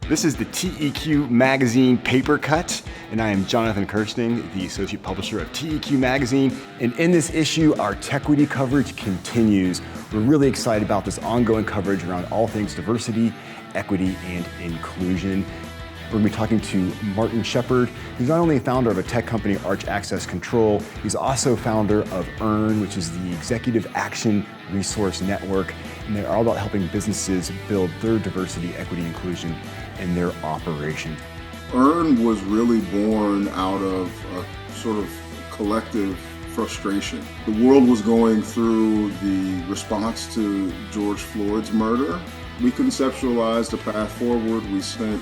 This is the TEQ Magazine Paper Cut, and I am Jonathan Kirsting, the Associate Publisher of TEQ Magazine. And in this issue, our TEQuity coverage continues. We're really excited about this ongoing coverage around all things diversity, equity, and inclusion. We're going to be talking to Martin Shepard, who's not only a founder of a tech company, Arch Access Control, he's also founder of EARN, which is the Executive Action Resource Network, and they're all about helping businesses build their diversity, equity, inclusion in their operation. EARN was really born out of a sort of collective frustration. The world was going through the response to George Floyd's murder. We conceptualized a path forward. We sent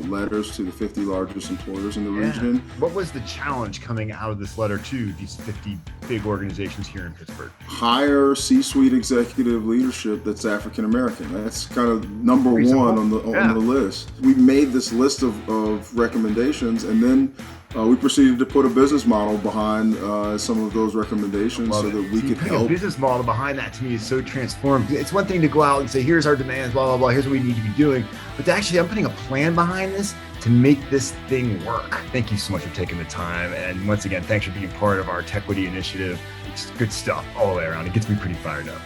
letters to the 50 largest employers in the region. What was the challenge coming out of this letter to these 50 big organizations here in Pittsburgh? Hire C-suite executive leadership that's African American. That's kind of number one on the list. We made this list of recommendations, and then we proceeded to put a business model behind some of those recommendations so that we could help. A business model behind that to me is so transformed. It's one thing to go out and say, here's our demands, blah, blah, blah, here's what we need to be doing. But to actually, I'm putting a plan behind this to make this thing work. Thank you so much for taking the time. And once again, thanks for being part of our TEQuity initiative. It's good stuff all the way around. It gets me pretty fired up.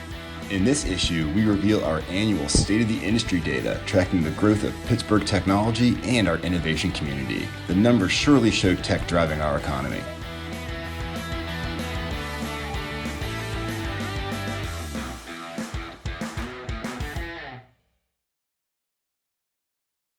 In this issue, we reveal our annual State of the Industry data, tracking the growth of Pittsburgh technology and our innovation community. The numbers surely show tech driving our economy.